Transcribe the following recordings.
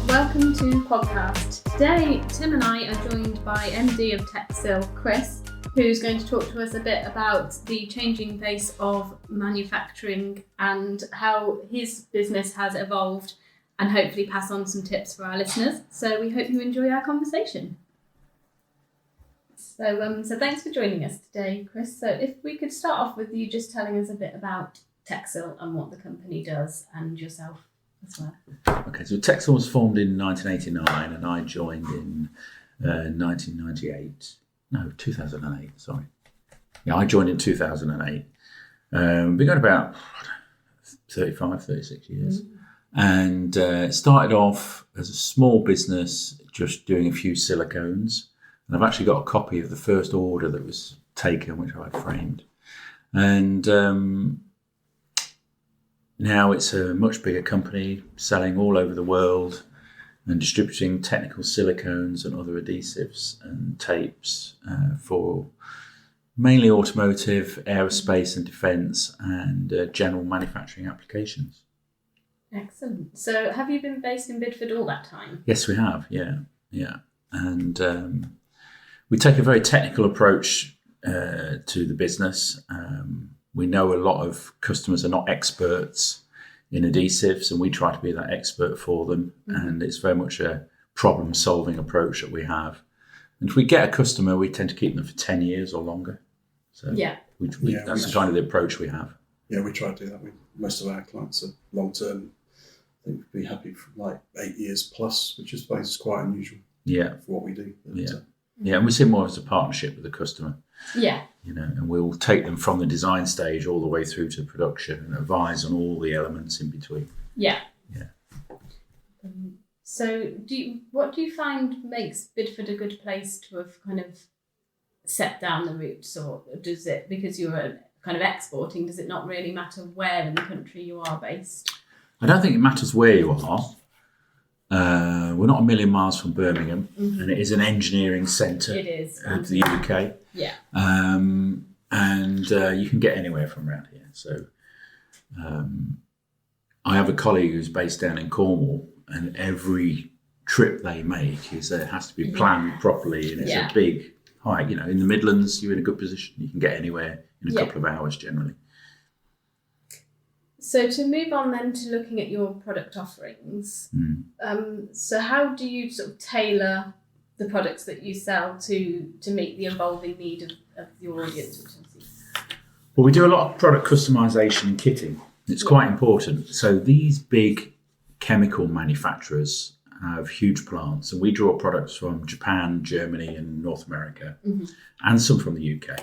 welcome to podcast. Today, Tim and I are joined by MD of Techsil, Chris, who's going to talk to us a bit about the changing face of manufacturing and how his business has evolved, and hopefully pass on some tips for our listeners. So we hope you enjoy our conversation. So thanks for joining us today, Chris. So if we could start off with you just telling us a bit about Techsil and what the company does, and yourself as well. Okay, so Techsil was formed in 1989 and I joined in 2008, sorry. Yeah, I joined in 2008. Been going about 36 years. And started off as a small business, just doing a few silicones. And I've actually got a copy of the first order that was taken, which I framed. And now it's a much bigger company, selling all over the world and distributing technical silicones and other adhesives and tapes for mainly automotive, aerospace and defence and general manufacturing applications. Excellent. So have you been based in Bidford all that time? Yes, we have, yeah. And we take a very technical approach to the business. We know a lot of customers are not experts in adhesives, and we try to be that expert for them. And it's very much a problem-solving approach that we have. And if we get a customer, we tend to keep them for 10 years or longer. So that's kind of the approach we have. Yeah, we try to do that with most of our clients. Are long-term, I think we'd be happy for like 8 years plus, which I suppose is quite unusual for what we do. But, and we see it more as a partnership with the customer. Yeah. And we'll take them from the design stage all the way through to production and advise on all the elements in between. Yeah. So what do you find makes Bidford a good place to have kind of set down the roots, or does it, because you're kind of exporting, does it not really matter where in the country you are based? I don't think it matters where you are. We're not a million miles from Birmingham, and it is an engineering centre of the UK. Yeah. And you can get anywhere from around here. So I have a colleague who's based down in Cornwall, and every trip they make it has to be planned properly, and it's a big hike. In the Midlands, you're in a good position. You can get anywhere in a couple of hours generally. So to move on then to looking at your product offerings, so how do you sort of tailor the products that you sell to meet the evolving need of your audience? Well, we do a lot of product customization and kitting. It's quite important. So these big chemical manufacturers have huge plants, and we draw products from Japan, Germany and North America, and some from the UK.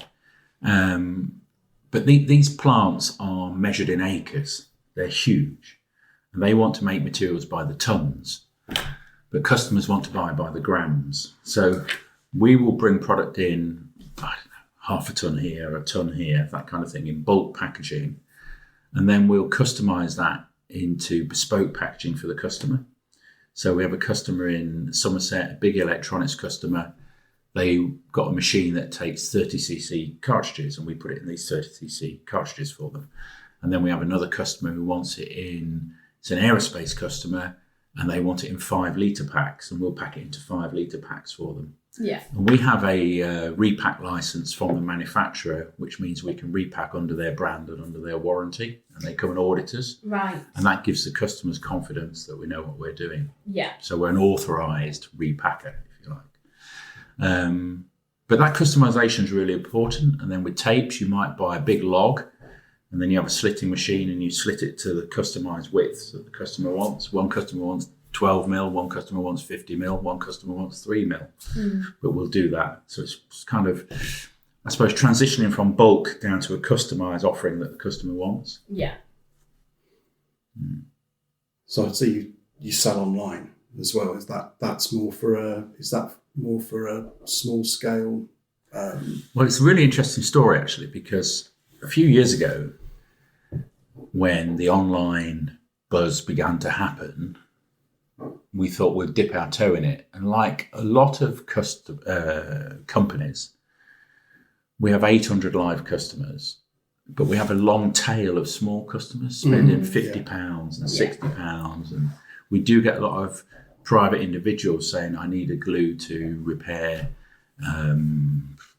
But these plants are measured in acres. They're huge, and they want to make materials by the tons, but customers want to buy by the grams. So we will bring product in, I don't know, half a ton here, a ton here, that kind of thing, in bulk packaging, and then we'll customise that into bespoke packaging for the customer. So we have a customer in Somerset, a big electronics customer. They got a machine that takes 30cc cartridges, and we put it in these 30cc cartridges for them. And then we have another customer who wants it in, it's an aerospace customer, and they want it in 5 litre packs, and we'll pack it into 5 litre packs for them. Yeah. And we have a repack license from the manufacturer, which means we can repack under their brand and under their warranty, and they come and audit us. Right. And that gives the customers confidence that we know what we're doing. Yeah. So we're an authorised repacker, if you like. But that customization is really important. And then with tapes, you might buy a big log, and then you have a slitting machine and you slit it to the customized width that the customer wants. One customer wants 12 mil, one customer wants 50 mil, one customer wants 3 mil. But we'll do that. So it's kind of, I suppose, transitioning from bulk down to a customized offering that the customer wants. Yeah. So I'd say you sell online as well. Is that more for a small scale? Well, it's a really interesting story actually, because a few years ago, when the online buzz began to happen, we thought we'd dip our toe in it. And like a lot of companies, we have 800 live customers, but we have a long tail of small customers spending £50 and £60, and we do get a lot of private individuals saying, I need a glue to repair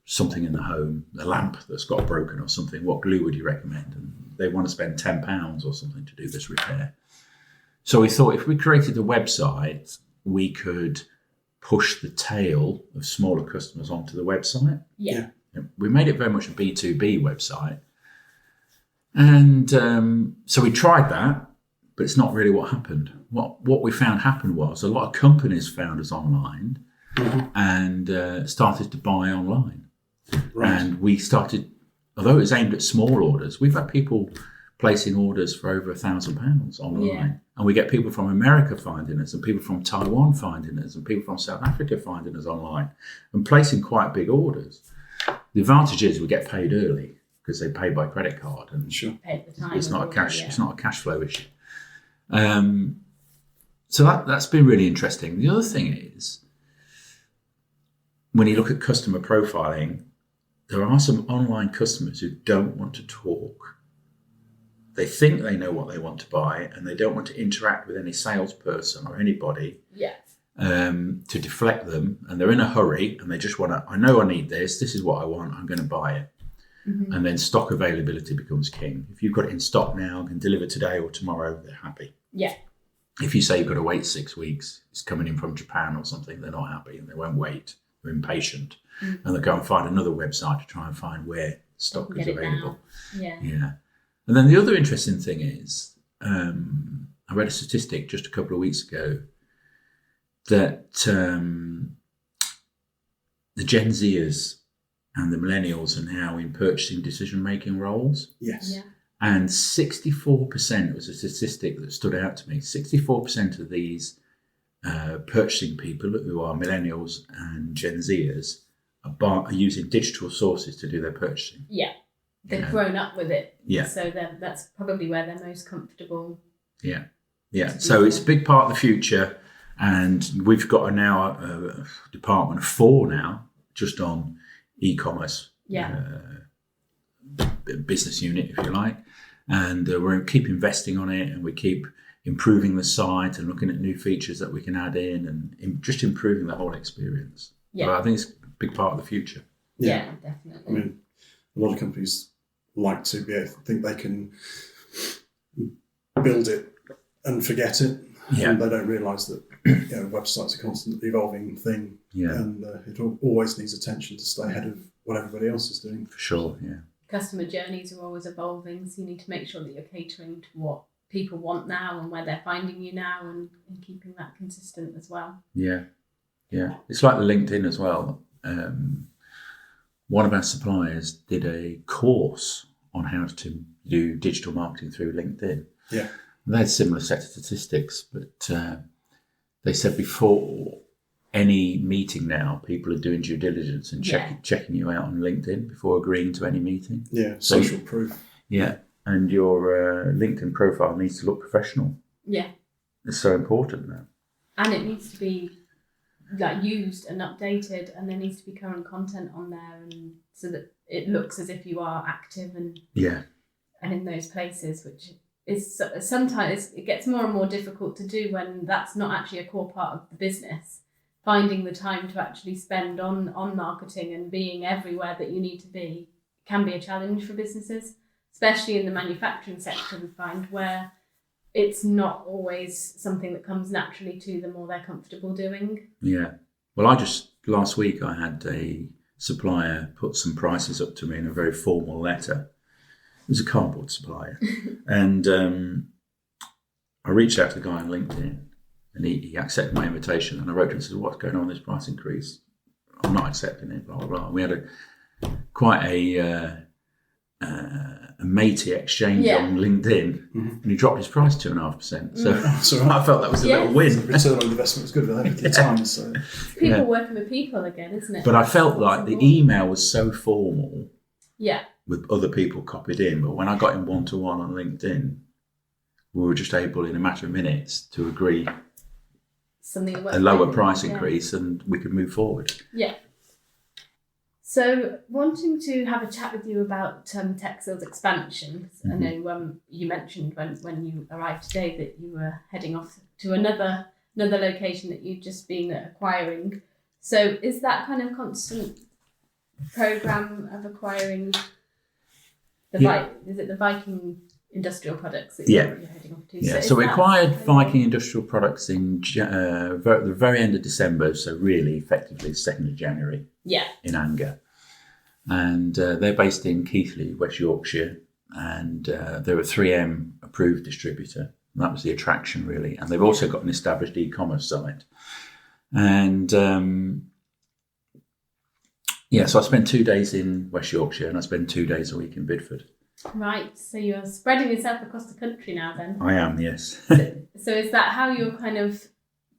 something in the home, a lamp that's got broken or something. What glue would you recommend? And they want to spend £10 or something to do this repair. So we thought if we created a website, we could push the tail of smaller customers onto the website. Yeah. We made it very much a B2B website. And so we tried that, but it's not really what happened. What we found happened was a lot of companies found us online and started to buy online. Right. And we started, although it was aimed at small orders, we've had people placing orders for over £1,000 online. Yeah. And we get people from America finding us, and people from Taiwan finding us, and people from South Africa finding us online and placing quite big orders. The advantage is we get paid early because they pay by credit card, and sure. Pay at the time it's not a cash flow issue. So that's been really interesting. The other thing is, when you look at customer profiling, there are some online customers who don't want to talk. They think they know what they want to buy, and they don't want to interact with any salesperson or anybody to deflect them. And they're in a hurry, and they just want to, I know I need this. This is what I want. I'm going to buy it. Mm-hmm. And then stock availability becomes king. If you've got it in stock now, can deliver today or tomorrow, they're happy. Yeah. If you say you've got to wait 6 weeks, it's coming in from Japan or something, they're not happy and they won't wait. They're impatient. Mm-hmm. And they'll go and find another website to try and find where stock is available. Yeah. And then the other interesting thing is, I read a statistic just a couple of weeks ago that the Gen Zers and the millennials are now in purchasing decision-making roles. Yes. Yeah. And 64% was a statistic that stood out to me. 64% of these purchasing people who are millennials and Gen Zers are using digital sources to do their purchasing. Yeah. They've grown up with it. Yeah. So that's probably where they're most comfortable. Yeah. Yeah. So it's a big part of the future. And we've got a department of 4 now, just on e-commerce. Business unit, if you like. And we keep investing on it, and we keep improving the site and looking at new features that we can add in, and just improving the whole experience. Yeah. So I think it's a big part of the future. Yeah, definitely. I mean, a lot of companies like to be able to think they can build it and forget it. Yeah. And they don't realise that websites are a constantly evolving thing. Yeah. And it always needs attention to stay ahead of what everybody else is doing. For sure, yeah. Customer journeys are always evolving, so you need to make sure that you're catering to what people want now and where they're finding you now, and keeping that consistent as well. Yeah. It's like the LinkedIn as well. One of our suppliers did a course on how to do digital marketing through LinkedIn. Yeah. They had similar set of statistics, but they said before any meeting now, people are doing due diligence and checking you out on LinkedIn before agreeing to any meeting. Yeah, social proof. Yeah, and your LinkedIn profile needs to look professional. Yeah. It's so important now. And it needs to be used and updated, and there needs to be current content on there, and so that it looks as if you are active and in those places, which is sometimes it gets more and more difficult to do when that's not actually a core part of the business. Finding the time to actually spend on marketing and being everywhere that you need to be can be a challenge for businesses, especially in the manufacturing sector, we find, where it's not always something that comes naturally to them or they're comfortable doing. Yeah. Well, last week I had a supplier put some prices up to me in a very formal letter. It was a cardboard supplier. And I reached out to the guy on LinkedIn, and he accepted my invitation. And I wrote to him and said, "What's going on with this price increase? I'm not accepting it, blah, blah, blah." We had quite a matey exchange on LinkedIn, and he dropped his price 2.5%. So I felt that was a little win. The return on investment was good with that at the time. So people working with people again, isn't it? But I felt like the email was so formal. Yeah. With other people copied in, but when I got in one-to-one on LinkedIn, we were just able in a matter of minutes to agree a lower price increase, and we could move forward. Yeah. So, wanting to have a chat with you about Techsil's expansion. I know you mentioned when you arrived today that you were heading off to another another location that you've just been acquiring. So is that kind of constant program of acquiring is it the Viking industrial products that you're heading off to? Yeah, so we acquired Viking Industrial Products in the very end of December, so really effectively 2nd of January in Anger. And they're based in Keighley, West Yorkshire, and they're a 3M approved distributor. And that was the attraction, really. And they've also got an established e-commerce site. And so I spent 2 days in West Yorkshire and I spend 2 days a week in Bidford. Right, so you're spreading yourself across the country now then? I am, yes. So is that how you're kind of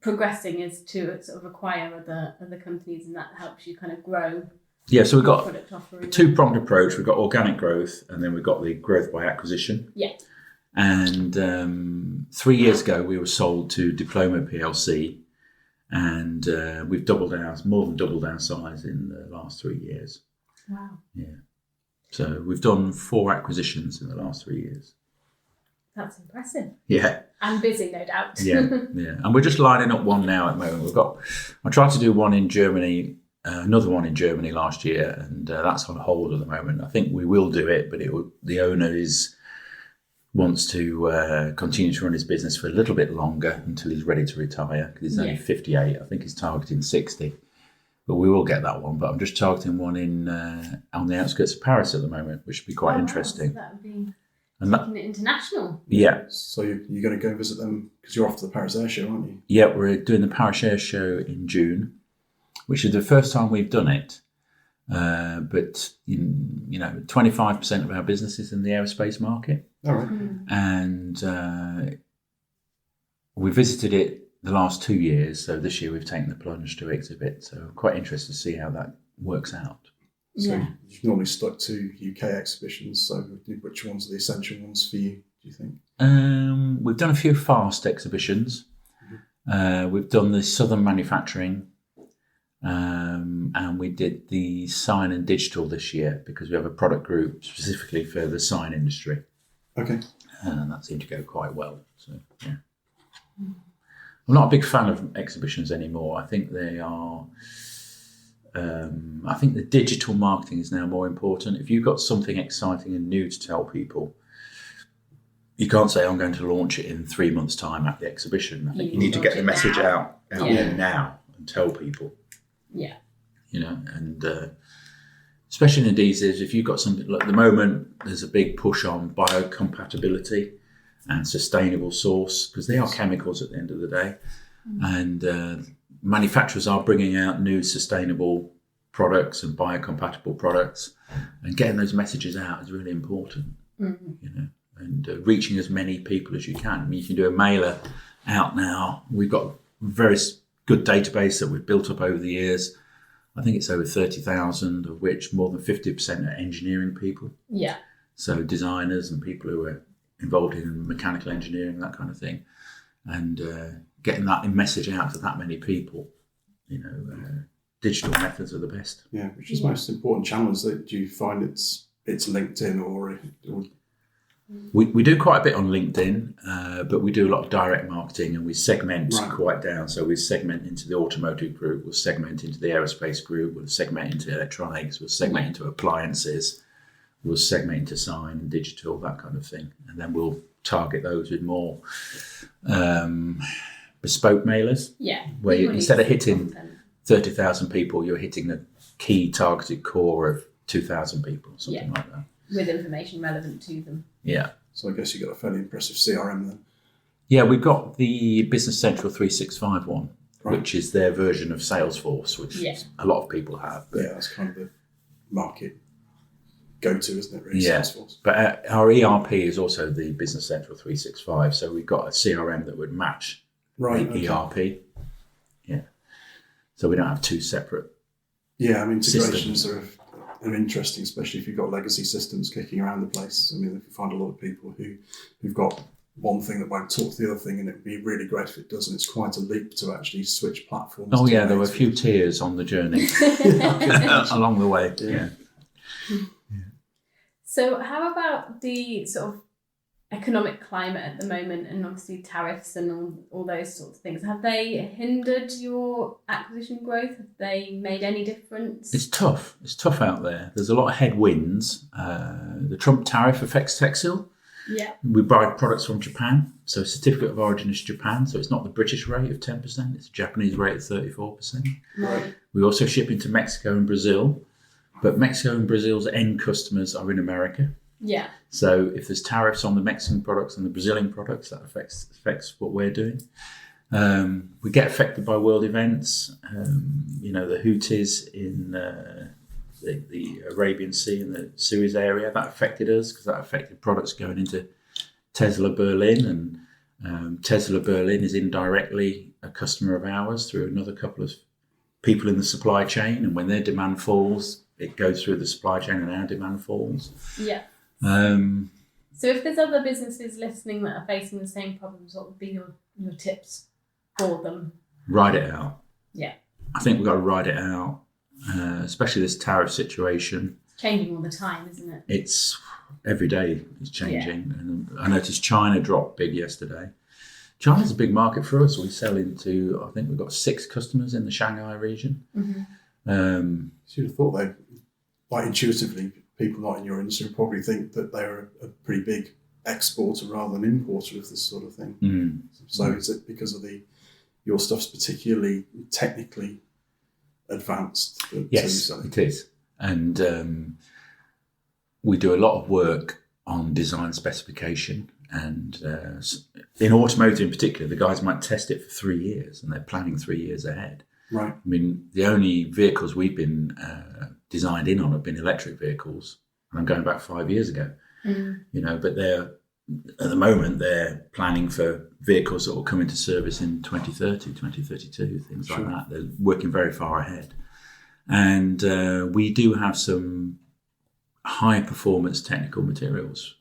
progressing, is to sort of acquire other companies, and that helps you kind of grow? Yeah, so we've got a two-pronged approach. We've got organic growth and then we've got the growth by acquisition. Yeah. And 3 years ago we were sold to Diploma PLC, and we've more than doubled our size in the last 3 years. Wow. Yeah. So we've done 4 acquisitions in the last 3 years. That's impressive. Yeah. And busy, no doubt. Yeah. And we're just lining up one now at the moment. I tried to do one in Germany, another one in Germany last year, and that's on hold at the moment. I think we will do it, but the owner wants to continue to run his business for a little bit longer until he's ready to retire, because he's only 58. I think he's targeting 60. But we will get that one. But I'm just targeting one on the outskirts of Paris at the moment, which would be quite interesting. So that would be taking it international. Yeah. So you're going to go visit them because you're off to the Paris Air Show, aren't you? Yeah, we're doing the Paris Air Show in June, which is the first time we've done it. But 25% of our business is in the aerospace market. All right. And we visited it the last 2 years, so this year we've taken the plunge to exhibit. So I'm quite interested to see how that works out. So you've normally stuck to UK exhibitions. So which ones are the essential ones for you, do you think? We've done a few fast exhibitions. We've done the Southern Manufacturing. And we did the sign and digital this year because we have a product group specifically for the sign industry. Okay. And that seemed to go quite well. So, yeah. I'm not a big fan of exhibitions anymore. I think they are... I think the digital marketing is now more important. If you've got something exciting and new to tell people, you can't say, I'm going to launch it in 3 months' time at the exhibition. I think you need to get the message out there now and tell people. Yeah. And especially in adhesives, if you've got something like at the moment, there's a big push on biocompatibility and sustainable source, because they are chemicals at the end of the day. And manufacturers are bringing out new sustainable products and biocompatible products, and getting those messages out is really important, and reaching as many people as you can. I mean, you can do a mailer out now. We've got a very good database that we've built up over the years. I think it's over 30,000, of which more than 50% are engineering people. Yeah. So designers and people who are involved in mechanical engineering, that kind of thing. And getting that message out to that many people, digital methods are the best. Yeah, which is the most important channel. Do you find it's LinkedIn or We do quite a bit on LinkedIn, but we do a lot of direct marketing, and we segment quite down. So we segment into the automotive group, we'll segment into the aerospace group, we'll segment into electronics, we'll segment into appliances, we'll segment into sign and digital, that kind of thing. And then we'll target those with more bespoke mailers. Yeah. Where instead of hitting 30,000 people, you're hitting the key targeted core of 2,000 people, something like that. With information relevant to them. Yeah. So I guess you've got a fairly impressive CRM then. Yeah, we've got the Business Central 365 one, which is their version of Salesforce, which a lot of people have. But that's kind of the market go-to, isn't it, really, Salesforce? But our ERP is also the Business Central 365, so we've got a CRM that would match the ERP. Yeah. So we don't have two separate integrations are interesting, especially if you've got legacy systems kicking around the place. I mean, if you find a lot of people who've got one thing that won't talk to the other thing, and it'd be really great if it does, and it's quite a leap to actually switch platforms. Oh yeah, there were a few tears on the journey along the way. Yeah. So how about the sort of economic climate at the moment, and obviously tariffs and all those sorts of things, have they hindered your acquisition growth? Have they made any difference? It's tough. It's tough out there. There's a lot of headwinds. The Trump tariff affects Techsil. Yeah. We buy products from Japan, so certificate of origin is Japan, so it's not the British rate of 10%, it's a Japanese rate of 34%. Right. We also ship into Mexico and Brazil, but Mexico and Brazil's end customers are in America. Yeah. So if there's tariffs on the Mexican products and the Brazilian products, that affects what we're doing. We get affected by world events. The Houthis in the Arabian Sea and the Suez area, that affected us because that affected products going into Tesla Berlin, and Tesla Berlin is indirectly a customer of ours through another couple of people in the supply chain, and when their demand falls, it goes through the supply chain and our demand falls. Yeah. So if there's other businesses listening that are facing the same problems, what would be your tips for them? Ride it out. Yeah. I think we've got to ride it out, especially this tariff situation. It's changing all the time, isn't it? It's every day it's changing. Yeah. And I noticed China dropped big yesterday. China's a big market for us. We sell into, I think we've got 6 customers in the Shanghai region. Mm-hmm. You'd have thought they, like intuitively, people not in your industry would probably think that they're a pretty big exporter rather than importer of this sort of thing. Mm. So is it because of your stuff's particularly technically advanced? Yes, it is. And we do a lot of work on design specification. And in automotive in particular, the guys might test it for 3 years and they're planning 3 years ahead. Right. I mean, the only vehicles we've been designed in on have been electric vehicles. And I'm going back 5 years ago. Mm. But at the moment, they're planning for vehicles that will come into service in 2030, 2032, things like that. They're working very far ahead. And we do have some high performance technical materials.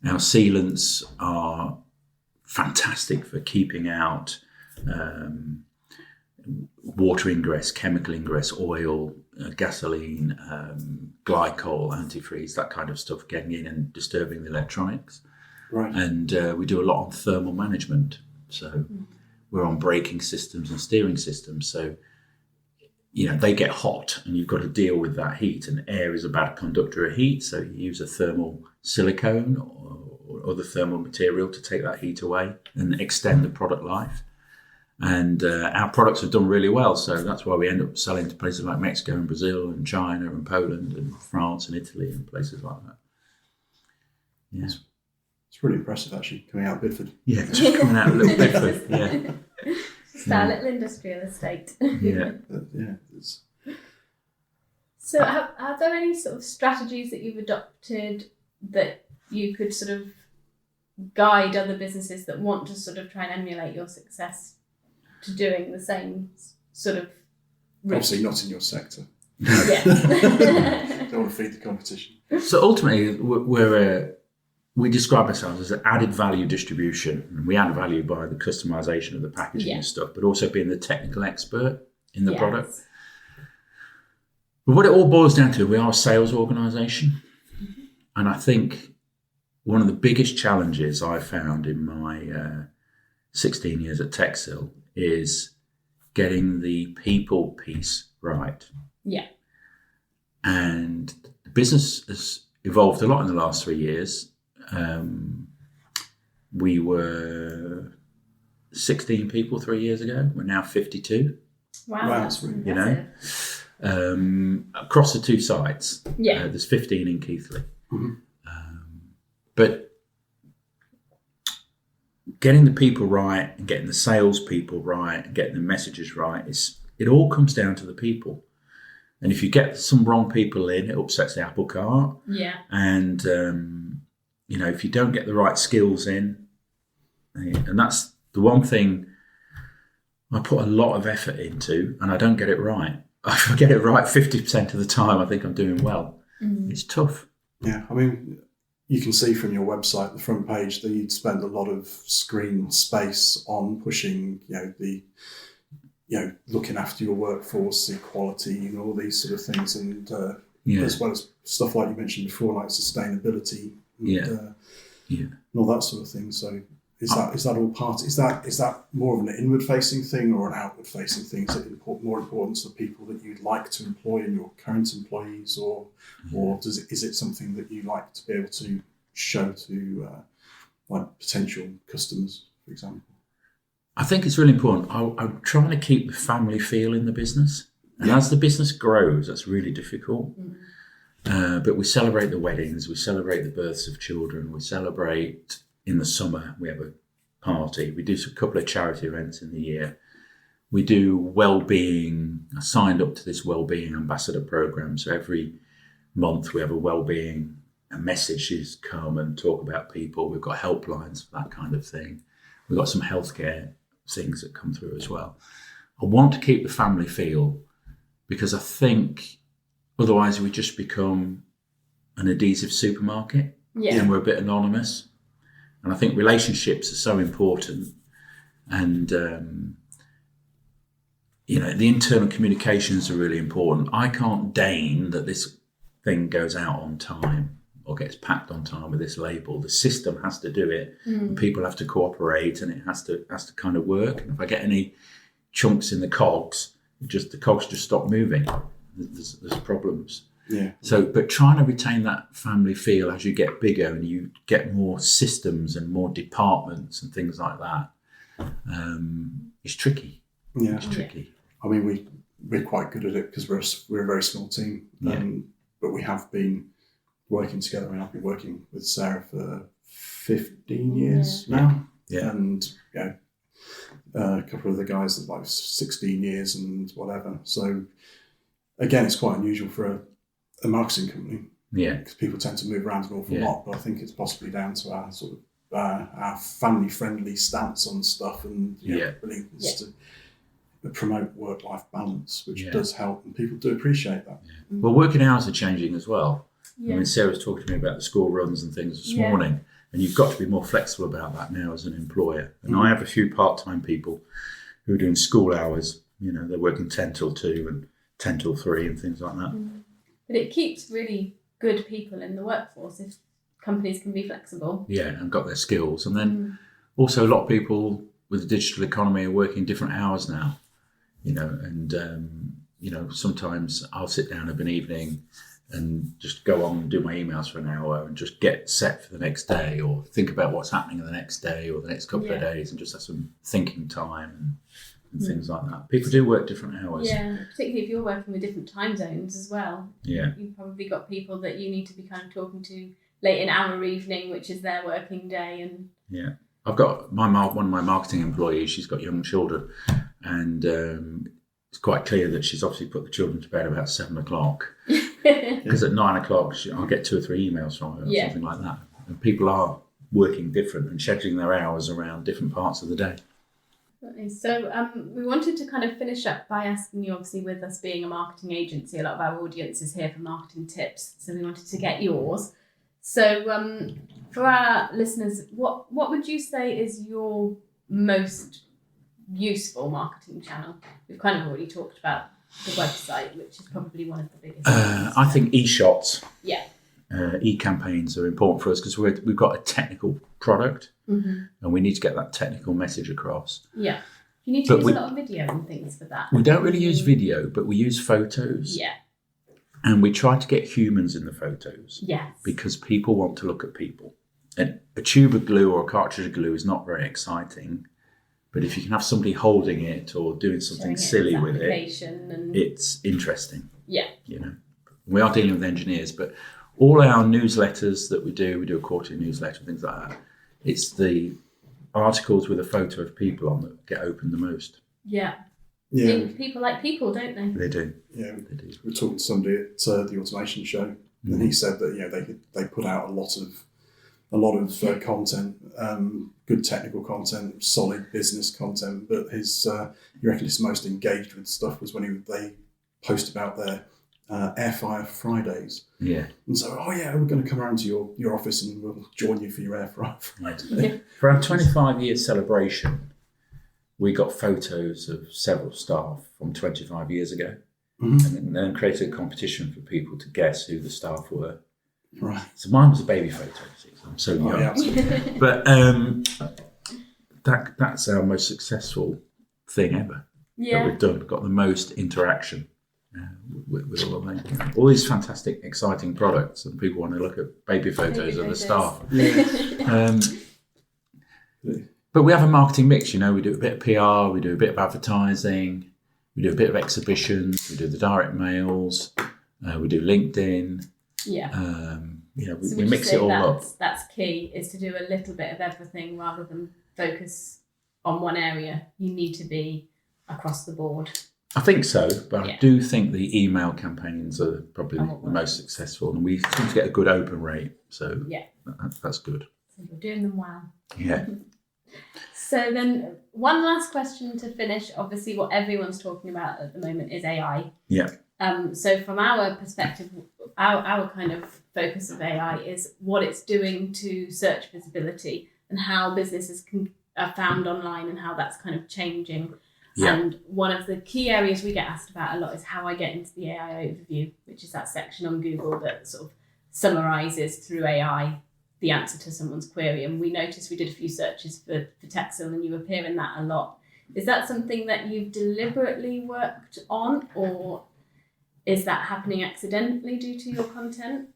Our sealants are fantastic for keeping out water ingress, chemical ingress, oil, gasoline, glycol, antifreeze, that kind of stuff getting in and disturbing the electronics. Right. And we do a lot on thermal management. So we're on braking systems and steering systems. So, they get hot and you've got to deal with that heat, and air is a bad conductor of heat. So you use a thermal silicone or other thermal material to take that heat away and extend the product life. And our products have done really well. So that's why we end up selling to places like Mexico and Brazil and China and Poland and France and Italy and places like that. Yeah. It's really impressive, actually, coming out of Bidford. Yeah, just coming out of Little Bidford. Yeah. It's our little industrial estate. Yeah. So are there any sort of strategies that you've adopted that you could sort of guide other businesses that want to sort of try and emulate your success to doing the same sort of route? Obviously not in your sector. Yeah. Don't want to feed the competition. So ultimately, we describe ourselves as an added value distribution, and we add value by the customization of the packaging and stuff, but also being the technical expert in the product. But what it all boils down to, we are a sales organisation, and I think one of the biggest challenges I found in my 16 years at Techsil is getting the people piece right. Yeah. And the business has evolved a lot in the last 3 years. We were 16 people 3 years ago. We're now 52. Wow, that's really across the 2 sites. Yeah. There's 15 in Keighley. Mm-hmm. But getting the people right and getting the sales people right and getting the messages right, it all comes down to the people. And if you get some wrong people in, it upsets the apple cart. Yeah. And if you don't get the right skills in, and that's the one thing I put a lot of effort into, and I don't get it right. If I get it right 50% of the time, I think I'm doing well. Mm. It's tough. Yeah, I mean, you can see from your website, the front page, that you'd spend a lot of screen space on pushing, looking after your workforce, equality, and all these sort of things, and as well as stuff like you mentioned before, like sustainability. And, Yeah. and all that sort of thing. So is that all part? Is that more of an inward facing thing or an outward facing thing? Is it more important to the people that you'd like to employ in your current employees, or is it something that you like to be able to show to like potential customers, for example? I think it's really important. I'm trying to keep the family feel in the business. And as the business grows, that's really difficult. But we celebrate the weddings, we celebrate the births of children, we celebrate in the summer, we have a party, we do a couple of charity events in the year. We do well-being. I signed up to this well-being ambassador program. So every month we have a well-being, messages come and talk about people. We've got helplines for that kind of thing. We've got some healthcare things that come through as well. I want to keep the family feel, because I think otherwise we just become an adhesive supermarket and we're a bit anonymous. And I think relationships are so important. And, the internal communications are really important. I can't deign that this thing goes out on time or gets packed on time with this label. The system has to do it, and people have to cooperate, and it has to kind of work. And if I get any chunks in the cogs, the cogs just stop moving. There's problems. Yeah. So, but trying to retain that family feel as you get bigger and you get more systems and more departments and things like that, it's tricky. Yeah, it's tricky. I mean, we're quite good at it because we're a very small team, but we have been working together. I mean, I've been working with Sara for 15 years now, and a couple of the guys that like 16 years and whatever. So again, it's quite unusual for a marketing company, because people tend to move around an awful lot. But I think it's possibly down to our sort of our family-friendly stance on stuff and willingness to promote work-life balance, which does help, and people do appreciate that. Well, working hours are changing as well. I mean, Sarah was talking to me about the school runs and things this morning, and you've got to be more flexible about that now as an employer. And I have a few part-time people who are doing school hours. They're working 10 till 2 and 10 till 3 and things like that. But it keeps really good people in the workforce if companies can be flexible. Yeah, and got their skills. And then also a lot of people with the digital economy are working different hours now, sometimes I'll sit down of an evening and just go on and do my emails for an hour and just get set for the next day, or think about what's happening in the next day or the next couple of days, and just have some thinking time and things like that. People do work different hours. Yeah, particularly if you're working with different time zones as well. Yeah. You've probably got people that you need to be kind of talking to late in our evening, which is their working day. And I've got one of my marketing employees, she's got young children, and it's quite clear that she's obviously put the children to bed about 7 o'clock, because at 9 o'clock I'll get 2 or 3 emails from her or something like that. And people are working different and scheduling their hours around different parts of the day. So we wanted to kind of finish up by asking you, obviously with us being a marketing agency, a lot of our audience is here for marketing tips, so we wanted to get yours. So for our listeners, what would you say is your most useful marketing channel? We've kind of already talked about the website, which is probably one of the biggest. I think e-shots, Yeah. e-campaigns are important for us because we've got a technical product, Mm-hmm. and we need to get that technical message across. Yeah. You need to use a lot of video and things for that. We don't really use video, but we use photos. Yeah. And we try to get humans in the photos. Yes. Because people want to look at people. And a tube of glue or a cartridge of glue is not very exciting. But if you can have somebody holding it or doing something silly with it, it's interesting. Yeah. We are dealing with engineers, but all our newsletters that we do a quarterly newsletter, things like that. It's the articles with a photo of people on that get opened the most. Yeah. Yeah. People like people, don't they? They do. Yeah. They do. We were talking to somebody at the automation show, and he said that they put out a lot of content, good technical content, solid business content. But he reckoned his most engaged with stuff was when they post about their air fryer Fridays. Yeah. And so, we're going to come around to your office and we'll join you for your air fryer Friday. Yeah. For our 25-year celebration, we got photos of several staff from 25 years ago, and then created a competition for people to guess who the staff were. Right. So mine was a baby photo. I'm so young. Yeah, absolutely. But that's our most successful thing ever that we've done. We've got the most interaction with all of them. All these fantastic, exciting products, and people want to look at baby photos of the staff. But we have a marketing mix, we do a bit of PR, we do a bit of advertising, we do a bit of exhibitions, we do the direct mails, we do LinkedIn. Yeah. So we mix it all up. That's key, is to do a little bit of everything rather than focus on one area. You need to be across the board. I think so, but I do think the email campaigns are probably the most successful, and we seem to get a good open rate. So that's good. So you're doing them well. Yeah. So then one last question to finish. Obviously, what everyone's talking about at the moment is AI. Yeah. So from our perspective, our kind of focus of AI is what it's doing to search visibility and how businesses are found online and how that's kind of changing. Yeah. And one of the key areas we get asked about a lot is how I get into the AI overview, which is that section on Google that sort of summarises through AI the answer to someone's query. And we noticed we did a few searches for Techsil and you appear in that a lot. Is that something that you've deliberately worked on, or is that happening accidentally due to your content?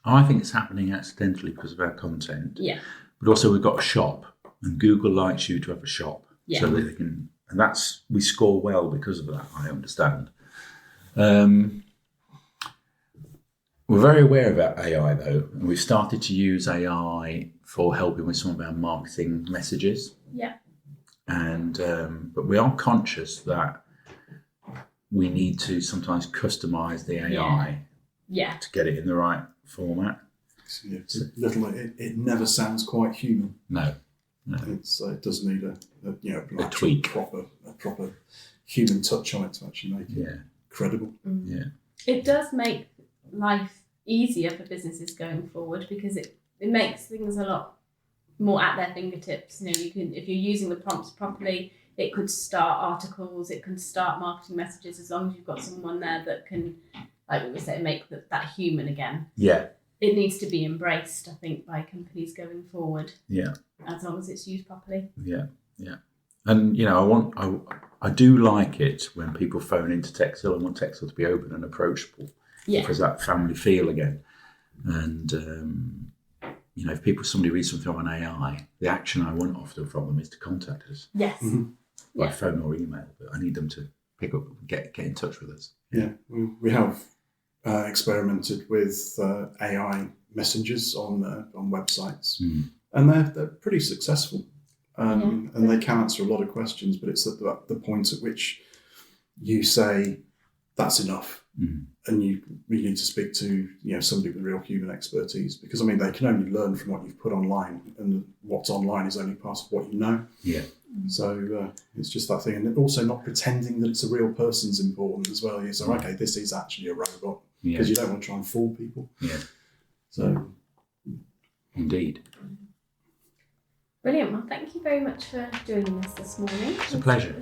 I think it's happening accidentally because of our content. Yeah. But also we've got a shop, and Google likes you to have a shop. Yeah. So that they can, and we score well because of that, I understand. We're very aware about AI though, and we've started to use AI for helping with some of our marketing messages. Yeah. And but we are conscious that we need to sometimes customize the AI to get it in the right format. It never sounds quite human. No. It does need a tweak, a proper human touch on it to actually make it credible. Yeah. It does make life easier for businesses going forward because it makes things a lot more at their fingertips. You can, if you're using the prompts properly, it could start articles, it can start marketing messages, as long as you've got someone there that can, like we say, make that human again. Yeah. It needs to be embraced, I think, by companies going forward. Yeah. As long as it's used properly. Yeah. Yeah. And I do like it when people phone into Techsil and want Techsil to be open and approachable. Yeah. Because that family feel again. And if somebody reads something on AI, the action I want often from them is to contact us. Yes. Mm-hmm. By phone or email, but I need them to pick up, get in touch with us. Yeah, we have experimented with AI messengers on websites, and they're pretty successful, and they can answer a lot of questions. But it's at the point at which you say that's enough, and you need to speak to somebody with real human expertise, because they can only learn from what you've put online, and what's online is only part of what you know. Yeah. So it's just that thing, and also not pretending that it's a real person's important as well. So okay, this is actually a robot, because you don't want to try and fool people. Yeah. So indeed. Brilliant. Well, thank you very much for joining us this morning. It's a pleasure.